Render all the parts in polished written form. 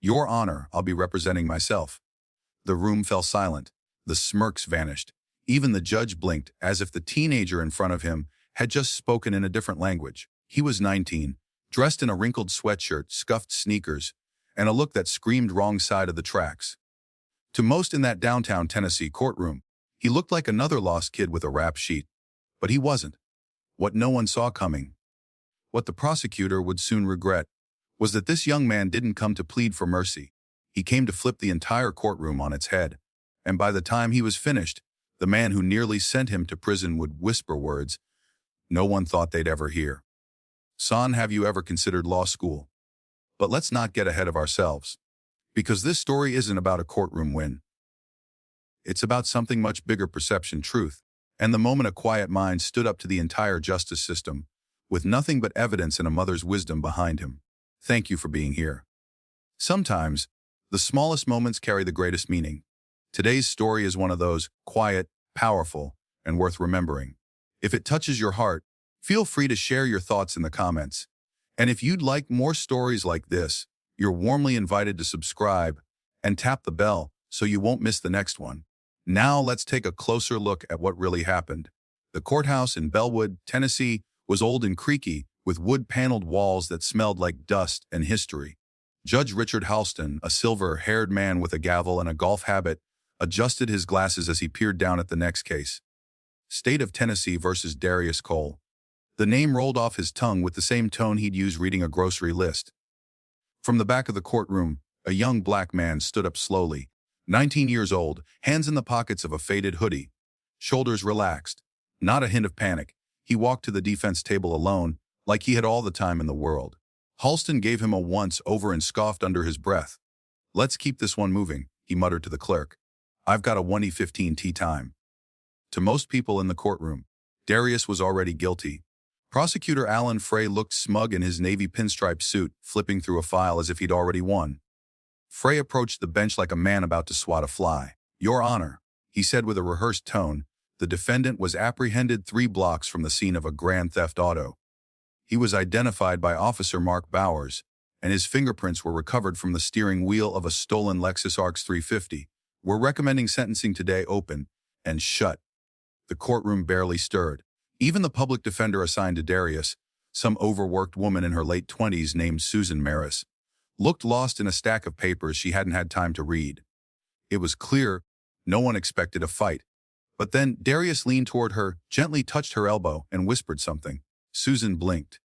Your Honor, I'll be representing myself. The room fell silent. The smirks vanished. Even the judge blinked, as if the teenager in front of him had just spoken in a different language. He was 19, dressed in a wrinkled sweatshirt, scuffed sneakers, and a look that screamed wrong side of the tracks. To most in that downtown Tennessee courtroom, he looked like another lost kid with a rap sheet. But he wasn't. What no one saw coming, what the prosecutor would soon regret, was that this young man didn't come to plead for mercy. He came to flip the entire courtroom on its head. And by the time he was finished, the man who nearly sent him to prison would whisper words no one thought they'd ever hear. Son, have you ever considered law school? But let's not get ahead of ourselves. Because this story isn't about a courtroom win. It's about something much bigger: perception, truth, and the moment a quiet mind stood up to the entire justice system, with nothing but evidence and a mother's wisdom behind him. Thank you for being here. Sometimes, the smallest moments carry the greatest meaning. Today's story is one of those, quiet, powerful, and worth remembering. If it touches your heart, feel free to share your thoughts in the comments. And if you'd like more stories like this, you're warmly invited to subscribe and tap the bell so you won't miss the next one. Now let's take a closer look at what really happened. The courthouse in Bellwood, Tennessee, was old and creaky, with wood-paneled walls that smelled like dust and history. Judge Richard Halston, a silver-haired man with a gavel and a golf habit, adjusted his glasses as he peered down at the next case. State of Tennessee versus Darius Cole. The name rolled off his tongue with the same tone he'd use reading a grocery list. From the back of the courtroom, a young black man stood up slowly, 19 years old, hands in the pockets of a faded hoodie, shoulders relaxed. Not a hint of panic. He walked to the defense table alone, like he had all the time in the world. Halston gave him a once-over and scoffed under his breath. "Let's keep this one moving," he muttered to the clerk. "I've got a 1:15 tea time." To most people in the courtroom, Darius was already guilty. Prosecutor Alan Frey looked smug in his navy pinstripe suit, flipping through a file as if he'd already won. Frey approached the bench like a man about to swat a fly. "Your Honor," he said with a rehearsed tone, "the defendant was apprehended 3 blocks from the scene of a grand theft auto. He was identified by Officer Mark Bowers, and his fingerprints were recovered from the steering wheel of a stolen Lexus RX 350. We're recommending sentencing today open and shut." The courtroom barely stirred. Even the public defender assigned to Darius, some overworked woman in her late 20s named Susan Maris, looked lost in a stack of papers she hadn't had time to read. It was clear no one expected a fight. But then Darius leaned toward her, gently touched her elbow, and whispered something. Susan blinked.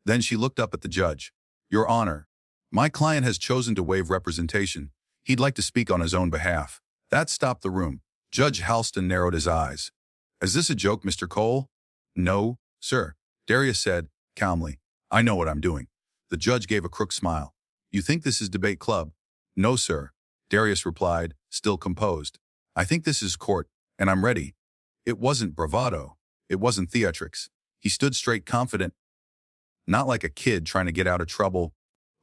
Then she looked up at the judge. "Your Honor, my client has chosen to waive representation. He'd like to speak on his own behalf." That stopped the room. Judge Halston narrowed his eyes. "Is this a joke, Mr. Cole?" "No, sir," Darius said, calmly. "I know what I'm doing." The judge gave a crook smile. "You think this is debate club?" "No, sir," Darius replied, still composed. "I think this is court, and I'm ready." It wasn't bravado. It wasn't theatrics. He stood straight, confident, not like a kid trying to get out of trouble,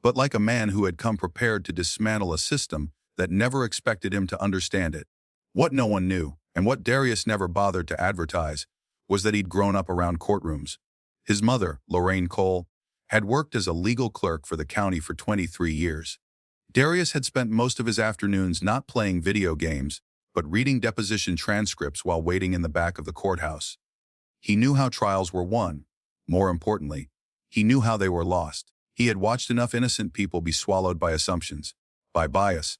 but like a man who had come prepared to dismantle a system that never expected him to understand it. What no one knew, and what Darius never bothered to advertise, was that he'd grown up around courtrooms. His mother, Lorraine Cole, had worked as a legal clerk for the county for 23 years. Darius had spent most of his afternoons not playing video games, but reading deposition transcripts while waiting in the back of the courthouse. He knew how trials were won. More importantly, he knew how they were lost. He had watched enough innocent people be swallowed by assumptions, by bias,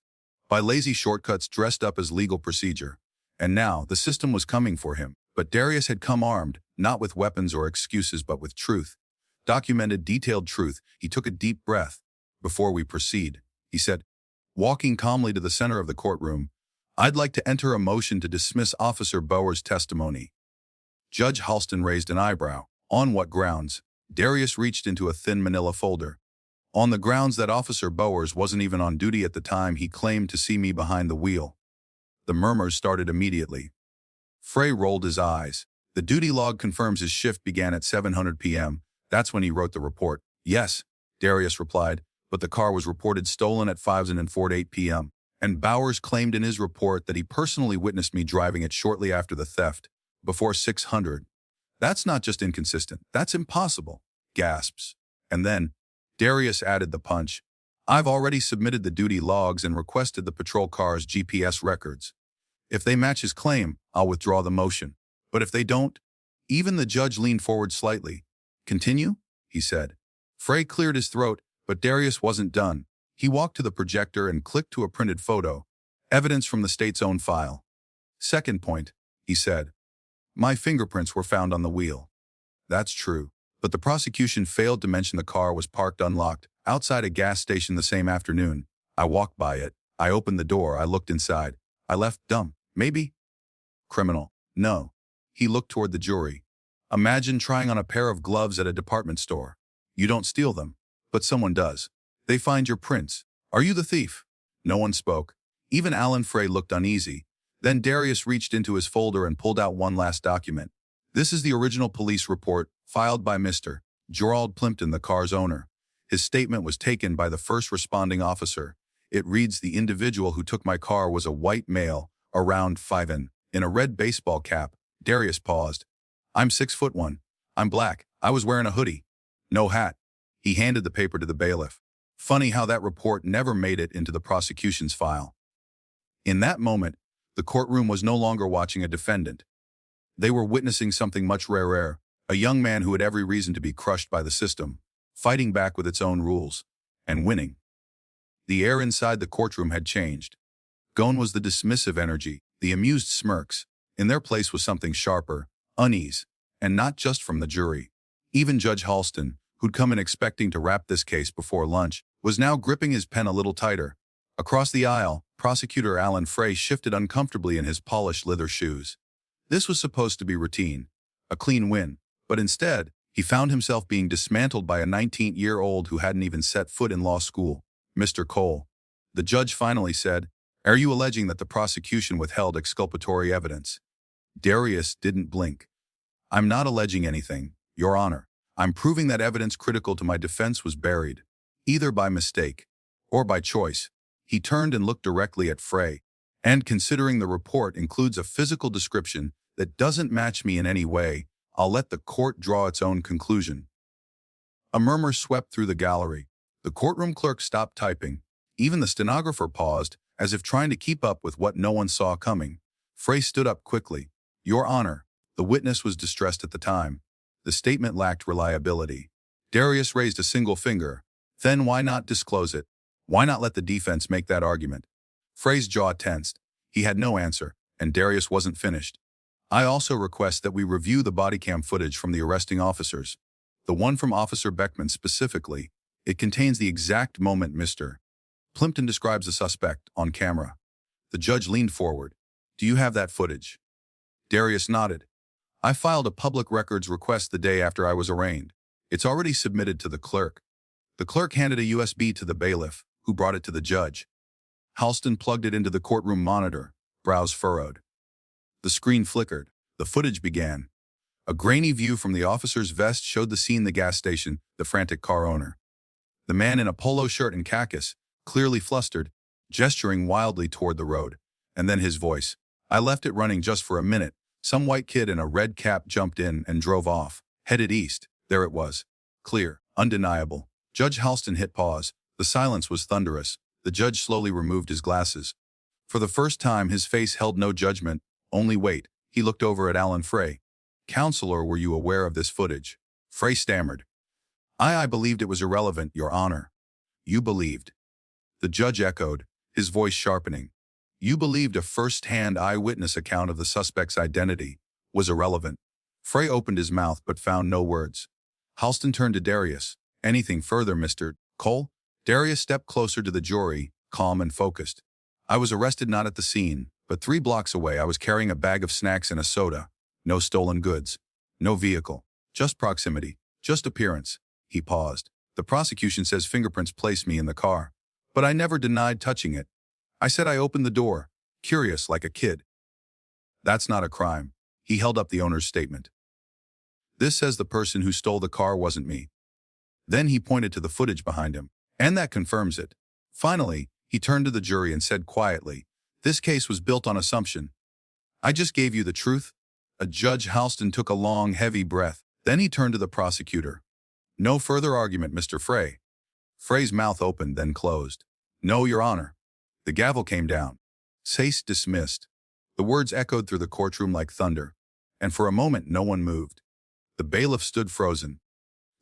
by lazy shortcuts dressed up as legal procedure. And now the system was coming for him. But Darius had come armed, not with weapons or excuses, but with truth. Documented, detailed truth. He took a deep breath. "Before we proceed," he said, walking calmly to the center of the courtroom, "I'd like to enter a motion to dismiss Officer Bowers' testimony." Judge Halston raised an eyebrow. "On what grounds?" Darius reached into a thin manila folder. "On the grounds that Officer Bowers wasn't even on duty at the time he claimed to see me behind the wheel." The murmurs started immediately. Frey rolled his eyes. "The duty log confirms his shift began at 7:00 p.m. That's when he wrote the report." "Yes," Darius replied, "but the car was reported stolen at 5:48 p.m. And Bowers claimed in his report that he personally witnessed me driving it shortly after the theft, before 600. "That's not just inconsistent, that's impossible," gasps. And then Darius added the punch. I've already submitted the duty logs and requested the patrol car's GPS records. If they match his claim, I'll withdraw the motion. But if they don't, even the judge leaned forward slightly. Continue, he said. Frey cleared his throat, but Darius wasn't done. He walked to the projector and clicked to a printed photo, evidence from the state's own file. Second point, he said. My fingerprints were found on the wheel. That's true, but the prosecution failed to mention the car was parked unlocked outside a gas station the same afternoon. I walked by it. I opened the door. I looked inside. I left dumb. Maybe? Criminal. No. He looked toward the jury. Imagine trying on a pair of gloves at a department store. You don't steal them, but someone does. They find your prints. Are you the thief? No one spoke. Even Alan Frey looked uneasy. Then Darius reached into his folder and pulled out one last document. This is the original police report, filed by Mr. Gerald Plimpton, the car's owner. His statement was taken by the first responding officer. It reads, the individual who took my car was a white male, around 5', in a red baseball cap. Darius paused. I'm 6'1". I'm black. I was wearing a hoodie. No hat. He handed the paper to the bailiff. Funny how that report never made it into the prosecution's file. In that moment, the courtroom was no longer watching a defendant. They were witnessing something much rarer, a young man who had every reason to be crushed by the system, fighting back with its own rules, and winning. The air inside the courtroom had changed. Gone was the dismissive energy, the amused smirks. In their place was something sharper, unease, and not just from the jury. Even Judge Halston, who'd come in expecting to wrap this case before lunch, was now gripping his pen a little tighter. Across the aisle, Prosecutor Alan Frey shifted uncomfortably in his polished leather shoes. This was supposed to be routine, a clean win, but instead, he found himself being dismantled by a 19-year-old who hadn't even set foot in law school. Mr. Cole, the judge finally said, are you alleging that the prosecution withheld exculpatory evidence? Darius didn't blink. I'm not alleging anything, Your Honor. I'm proving that evidence critical to my defense was buried, either by mistake or by choice. He turned and looked directly at Frey. And considering the report includes a physical description that doesn't match me in any way, I'll let the court draw its own conclusion. A murmur swept through the gallery. The courtroom clerk stopped typing. Even the stenographer paused, as if trying to keep up with what no one saw coming. Frey stood up quickly. Your Honor, the witness was distressed at the time. The statement lacked reliability. Darius raised a single finger. Then why not disclose it? Why not let the defense make that argument? Frey's jaw tensed. He had no answer, and Darius wasn't finished. I also request that we review the body cam footage from the arresting officers. The one from Officer Beckman specifically. It contains the exact moment Mr. Plimpton describes the suspect on camera. The judge leaned forward. Do you have that footage? Darius nodded. I filed a public records request the day after I was arraigned. It's already submitted to the clerk. The clerk handed a USB to the bailiff, who brought it to the judge. Halston plugged it into the courtroom monitor, brows furrowed. The screen flickered. The footage began. A grainy view from the officer's vest showed the scene: the gas station, the frantic car owner. The man in a polo shirt and khakis, clearly flustered, gesturing wildly toward the road. And then his voice. I left it running just for a minute. Some white kid in a red cap jumped in and drove off, headed east. There it was. Clear, undeniable. Judge Halston hit pause. The silence was thunderous. The judge slowly removed his glasses. For the first time, his face held no judgment, only weight. He looked over at Alan Frey. Counselor, were you aware of this footage? Frey stammered. I believed it was irrelevant, Your Honor. You believed. The judge echoed, his voice sharpening. You believed a first-hand eyewitness account of the suspect's identity was irrelevant. Frey opened his mouth but found no words. Halston turned to Darius. Anything further, Mr. Cole? Darius stepped closer to the jury, calm and focused. I was arrested not at the scene, but 3 blocks away. I was carrying a bag of snacks and a soda. No stolen goods. No vehicle. Just proximity. Just appearance. He paused. The prosecution says fingerprints placed me in the car. But I never denied touching it. I said I opened the door, curious like a kid. That's not a crime. He held up the owner's statement. This says the person who stole the car wasn't me. Then he pointed to the footage behind him. And that confirms it. Finally, he turned to the jury and said quietly, this case was built on assumption. I just gave you the truth. Judge Halston took a long, heavy breath. Then he turned to the prosecutor. No further argument, Mr. Frey. Frey's mouth opened, then closed. "No, Your Honor." The gavel came down. Case dismissed. The words echoed through the courtroom like thunder, and for a moment no one moved. The bailiff stood frozen.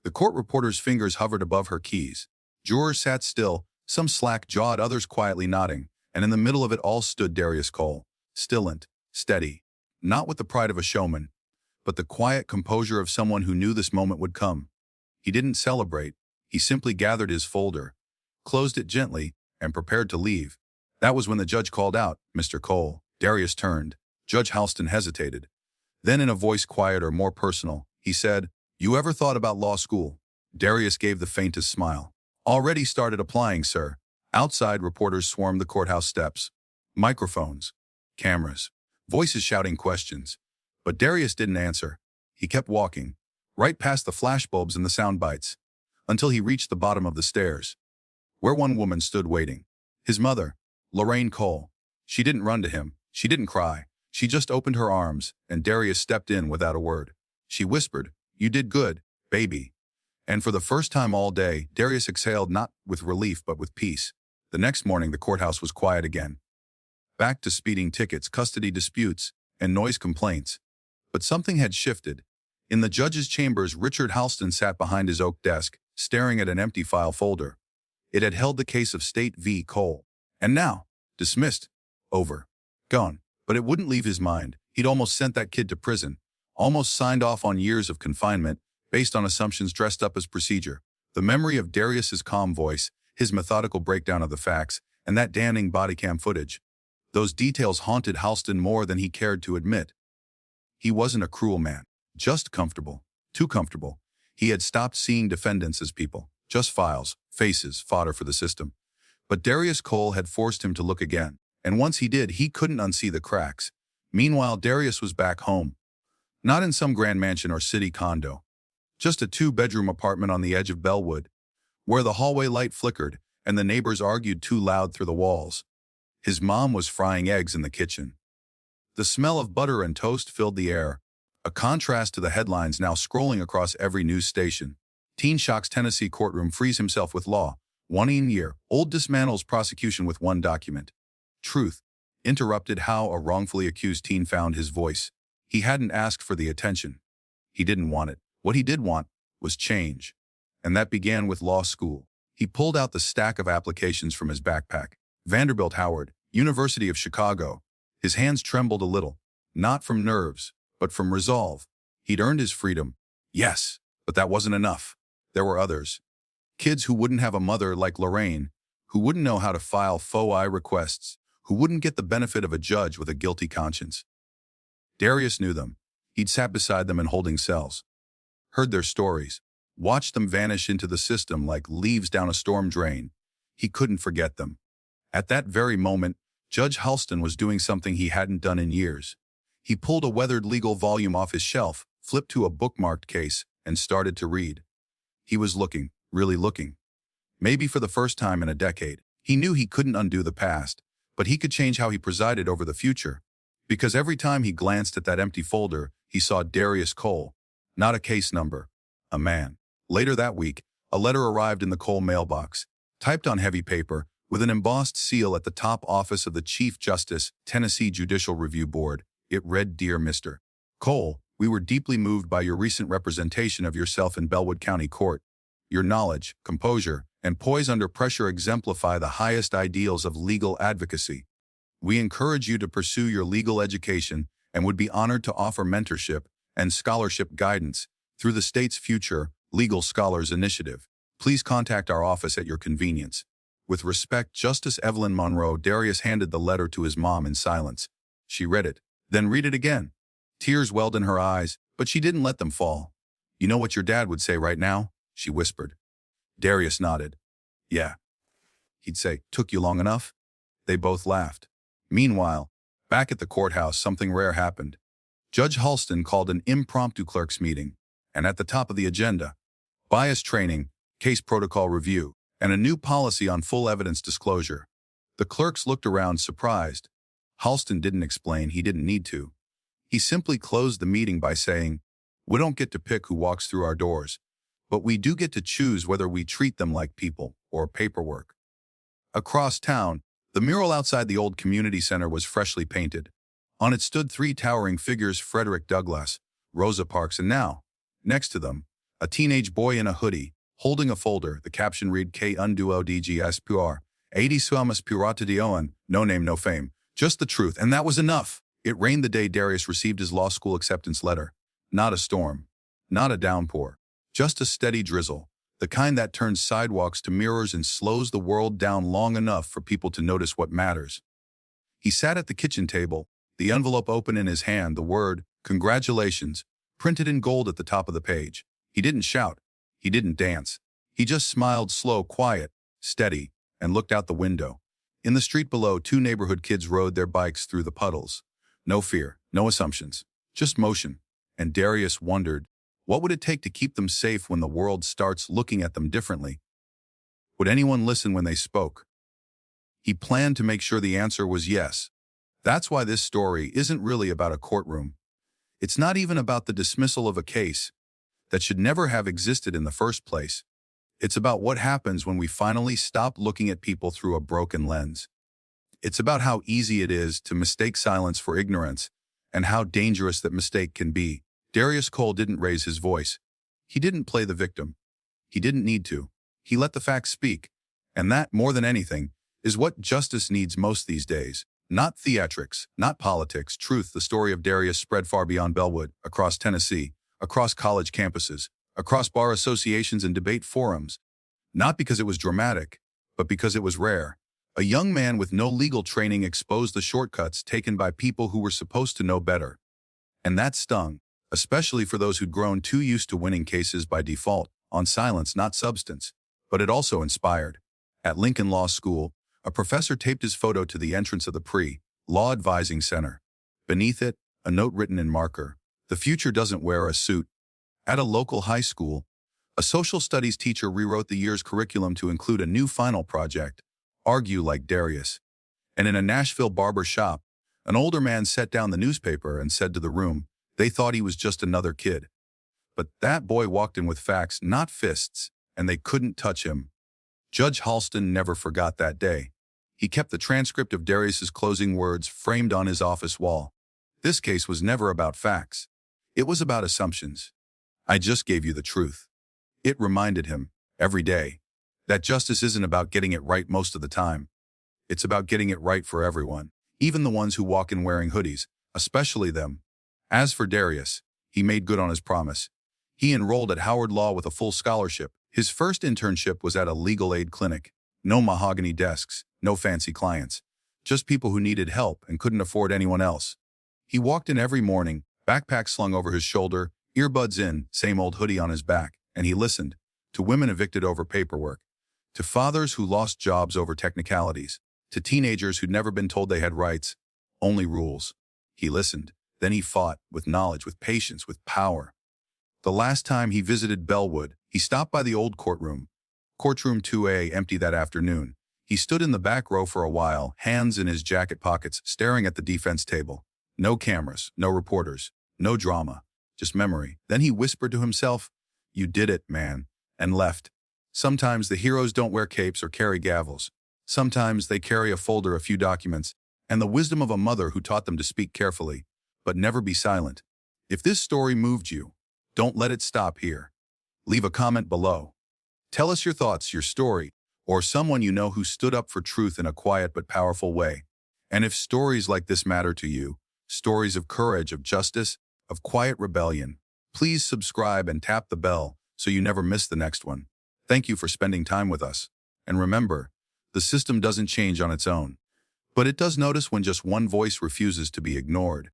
The court reporter's fingers hovered above her keys. Jurors sat still, some slack-jawed, others quietly nodding, and in the middle of it all stood Darius Cole, stillant, steady, not with the pride of a showman, but the quiet composure of someone who knew this moment would come. He didn't celebrate. He simply gathered his folder, closed it gently, and prepared to leave. That was when the judge called out, "Mr. Cole." Darius turned. Judge Halston hesitated. Then in a voice quieter, more personal, he said, "You ever thought about law school?" Darius gave the faintest smile. "Already started applying, sir." Outside, reporters swarmed the courthouse steps. Microphones, cameras, voices shouting questions. But Darius didn't answer. He kept walking, right past the flashbulbs and the sound bites, until he reached the bottom of the stairs, where one woman stood waiting. His mother, Lorraine Cole. She didn't run to him. She didn't cry. She just opened her arms, and Darius stepped in without a word. She whispered, "You did good, baby." And for the first time all day, Darius exhaled not with relief but with peace. The next morning, the courthouse was quiet again. Back to speeding tickets, custody disputes, and noise complaints. But something had shifted. In the judge's chambers, Richard Halston sat behind his oak desk, staring at an empty file folder. It had held the case of State v. Cole. And now, dismissed, over, gone. But it wouldn't leave his mind. He'd almost sent that kid to prison, almost signed off on years of confinement, based on assumptions dressed up as procedure. The memory of Darius's calm voice, his methodical breakdown of the facts, and that damning body cam footage. Those details haunted Halston more than he cared to admit. He wasn't a cruel man, just comfortable, too comfortable. He had stopped seeing defendants as people, just files, faces, fodder for the system. But Darius Cole had forced him to look again, and once he did, he couldn't unsee the cracks. Meanwhile, Darius was back home. Not in some grand mansion or city condo. Just a two-bedroom apartment on the edge of Bellwood, where the hallway light flickered and the neighbors argued too loud through the walls. His mom was frying eggs in the kitchen. The smell of butter and toast filled the air, a contrast to the headlines now scrolling across every news station. Teen shocks Tennessee courtroom frees himself with law. 1 year. Old dismantles prosecution with one document. Truth. Interrupted how a wrongfully accused teen found his voice. He hadn't asked for the attention. He didn't want it. What he did want was change. And that began with law school. He pulled out the stack of applications from his backpack. Vanderbilt, Howard, University of Chicago. His hands trembled a little, not from nerves, but from resolve. He'd earned his freedom. Yes, but that wasn't enough. There were others. Kids who wouldn't have a mother like Lorraine, who wouldn't know how to file faux I requests, who wouldn't get the benefit of a judge with a guilty conscience. Darius knew them. He'd sat beside them in holding cells, heard their stories, watched them vanish into the system like leaves down a storm drain. He couldn't forget them. At that very moment, Judge Halston was doing something he hadn't done in years. He pulled a weathered legal volume off his shelf, flipped to a bookmarked case, and started to read. He was looking, really looking. Maybe for the first time in a decade. He knew he couldn't undo the past, but he could change how he presided over the future. Because every time he glanced at that empty folder, he saw Darius Cole. Not a case number, a man. Later that week, a letter arrived in the Cole mailbox, typed on heavy paper, with an embossed seal at the top office of the Chief Justice, Tennessee Judicial Review Board. It read, "Dear Mr. Cole, we were deeply moved by your recent representation of yourself in Bellwood County Court. Your knowledge, composure, and poise under pressure exemplify the highest ideals of legal advocacy. We encourage you to pursue your legal education and would be honored to offer mentorship and scholarship guidance through the state's future Legal Scholars Initiative. Please contact our office at your convenience. With respect, Justice Evelyn Monroe." Darius handed the letter to his mom in silence. She read it, then read it again. Tears welled in her eyes, but she didn't let them fall. "You know what your dad would say right now?" she whispered. Darius nodded. "Yeah." He'd say, "Took you long enough?" They both laughed. Meanwhile, back at the courthouse, something rare happened. Judge Halston called an impromptu clerks meeting, and at the top of the agenda, bias training, case protocol review, and a new policy on full evidence disclosure. The clerks looked around surprised. Halston didn't explain. He didn't need to. He simply closed the meeting by saying, "We don't get to pick who walks through our doors, but we do get to choose whether we treat them like people or paperwork. Across town, the mural outside the old community center was freshly painted. On it stood three towering figures: Frederick Douglass, Rosa Parks, and now, next to them, a teenage boy in a hoodie, holding a folder. The caption read, K unduo DGS pur, 80 suamas purata dioan, no name, no fame, just the truth, and that was enough. It rained the day Darius received his law school acceptance letter. Not a storm, not a downpour, just a steady drizzle, the kind that turns sidewalks to mirrors and slows the world down long enough for people to notice what matters. He sat at the kitchen table, the envelope open in his hand, the word, congratulations, printed in gold at the top of the page. He didn't shout. He didn't dance. He just smiled, slow, quiet, steady, and looked out the window. In the street below, two neighborhood kids rode their bikes through the puddles. No fear, no assumptions, just motion. And Darius wondered, what would it take to keep them safe when the world starts looking at them differently? Would anyone listen when they spoke? He planned to make sure the answer was yes. That's why this story isn't really about a courtroom. It's not even about the dismissal of a case that should never have existed in the first place. It's about what happens when we finally stop looking at people through a broken lens. It's about how easy it is to mistake silence for ignorance and how dangerous that mistake can be. Darius Cole didn't raise his voice. He didn't play the victim. He didn't need to. He let the facts speak. And that, more than anything, is what justice needs most these days. Not theatrics, not politics, truth. The story of Darius spread far beyond Bellwood, across Tennessee, across college campuses, across bar associations and debate forums. Not because it was dramatic, but because it was rare. A young man with no legal training exposed the shortcuts taken by people who were supposed to know better. And that stung, especially for those who'd grown too used to winning cases by default, on silence, not substance. But it also inspired. At Lincoln Law School, a professor taped his photo to the entrance of the pre-law advising center. Beneath it, a note written in marker. The future doesn't wear a suit. At a local high school, a social studies teacher rewrote the year's curriculum to include a new final project, Argue Like Darius. And in a Nashville barber shop, an older man set down the newspaper and said to the room, they thought he was just another kid. But that boy walked in with facts, not fists, and they couldn't touch him. Judge Halston never forgot that day. He kept the transcript of Darius's closing words framed on his office wall. This case was never about facts. It was about assumptions. I just gave you the truth. It reminded him, every day, that justice isn't about getting it right most of the time. It's about getting it right for everyone, even the ones who walk in wearing hoodies, especially them. As for Darius, he made good on his promise. He enrolled at Howard Law with a full scholarship. His first internship was at a legal aid clinic. No mahogany desks, no fancy clients, just people who needed help and couldn't afford anyone else. He walked in every morning, backpack slung over his shoulder, earbuds in, same old hoodie on his back, and he listened to women evicted over paperwork, to fathers who lost jobs over technicalities, to teenagers who'd never been told they had rights, only rules. He listened. Then he fought, with knowledge, with patience, with power. The last time he visited Bellwood, he stopped by the old courtroom. Courtroom 2A, empty that afternoon. He stood in the back row for a while, hands in his jacket pockets, staring at the defense table. No cameras, no reporters, no drama, just memory. Then he whispered to himself, "You did it, man," and left. Sometimes the heroes don't wear capes or carry gavels. Sometimes they carry a folder, a few documents, and the wisdom of a mother who taught them to speak carefully, but never be silent. If this story moved you, don't let it stop here. Leave a comment below. Tell us your thoughts, your story, or someone you know who stood up for truth in a quiet but powerful way. And if stories like this matter to you, stories of courage, of justice, of quiet rebellion, please subscribe and tap the bell so you never miss the next one. Thank you for spending time with us. And remember, the system doesn't change on its own, but it does notice when just one voice refuses to be ignored.